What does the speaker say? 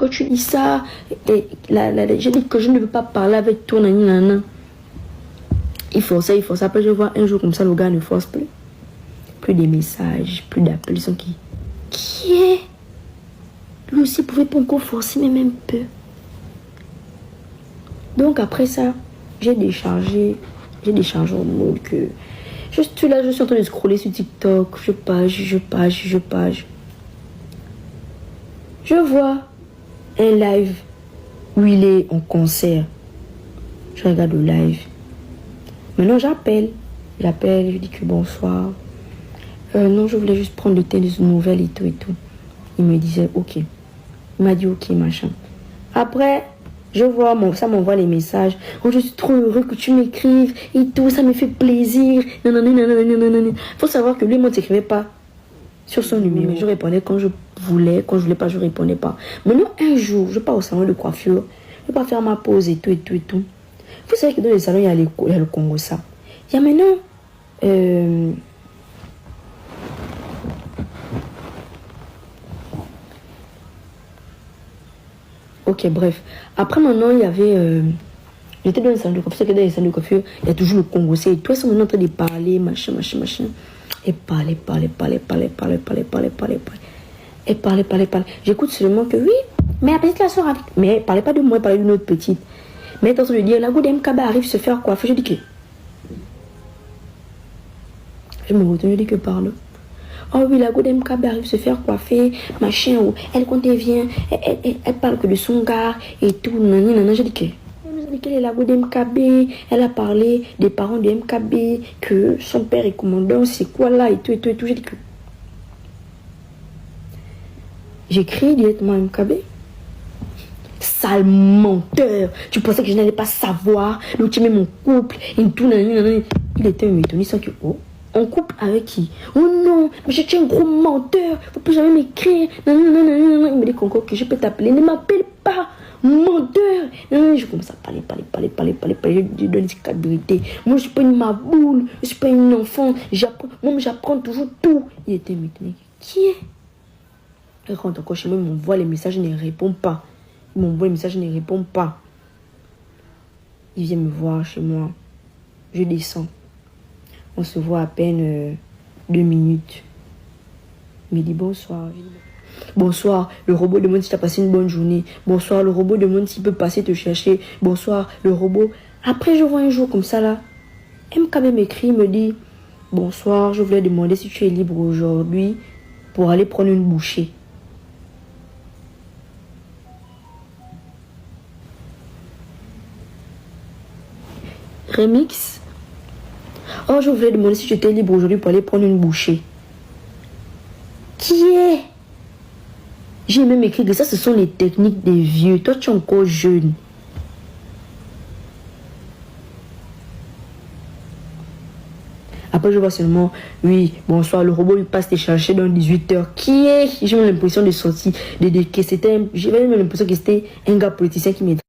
Quand tu dis ça, j'ai dit que je ne veux pas parler avec toi, nanana. Il faut ça. Après, je vois un jour comme ça, le gars ne force plus. Plus de messages, plus d'appels. Ils sont qui est? Lui aussi pouvait pas encore forcer, mais même peu. Donc après ça, j'ai déchargé en mode que je suis là, je suis en train de scroller sur TikTok, je page. Je vois un live où il est en concert. Je regarde le live. Maintenant j'appelle, je dis que bonsoir. Non, je voulais juste prendre le temps des nouvelles et tout. Il me disait ok. Il m'a dit ok, machin. Après, je vois, ça m'envoie les messages. Oh, je suis trop heureux que tu m'écrives et tout, ça me fait plaisir. Il faut savoir que lui, moi, ne s'écrivait pas sur son numéro. Je répondais quand je voulais pas, je répondais pas. Maintenant, un jour, je pars au salon de coiffure. Je pars faire ma pause et tout. Vous savez que dans les salons, il y a le Congo, ça. Il y a maintenant... Ok, bref. Après, maintenant, il y avait... J'étais dans les salons de coiffure. Dans les salons de coiffure, il y a toujours le Congo. Et toi, ils sont maintenant en train de parler, machin. Et parler. Et parler. J'écoute seulement que oui, mais la petite la soeur avec... Mais parlez pas de moi, parlez d'une autre petite. Mais attention, je dis, la go d'MKB arrive se faire coiffer. Je dis que... Je me retourne, je dis que parle. Oh oui, la go d'MKB arrive se faire coiffer, machin, ou elle quand elle vient, elle parle que de son gars et tout, nanana. Je dis que... Elle est la go d'MKB, elle a parlé des parents de MKB, que son père est commandant, c'est quoi là, et tout. Je dis que... J'écris directement à MKB. Sale menteur. Tu pensais que je n'allais pas savoir. Donc tu mets mon couple et tout. Il était un étonné sans que... Oh, en couple avec qui? Oh non, mais je suis un gros menteur. Faut plus jamais m'écrire. Il me dit encore que je peux t'appeler. Ne m'appelle pas. Menteur. Je commence à parler. Je donne des capacités. Moi, je suis pas une maboule. Je suis pas une enfant. J'apprends toujours tout. Il était étonné. Qui est? Il rentre encore chez moi, il m'envoie les messages, je ne réponds pas. Il vient me voir chez moi. Je descends. On se voit à peine 2 minutes. Il me dit bonsoir. Bonsoir, le robot demande si tu as passé une bonne journée. Bonsoir, le robot demande s'il peut passer te chercher. Bonsoir, le robot. Après, je vois un jour comme ça là. MKB m'écrit, me dit bonsoir, je voulais demander si tu es libre aujourd'hui pour aller prendre une bouchée. Remix. Oh, je voulais demander si j'étais libre aujourd'hui pour aller prendre une bouchée. Qui est? J'ai même écrit que ça, ce sont les techniques des vieux. Toi, tu es encore jeune. Après, je vois seulement, oui, bonsoir, le robot il passe te chercher dans 18h. Qui est? J'ai même l'impression de sortir, j'ai même l'impression que c'était un gars politicien qui m'aide.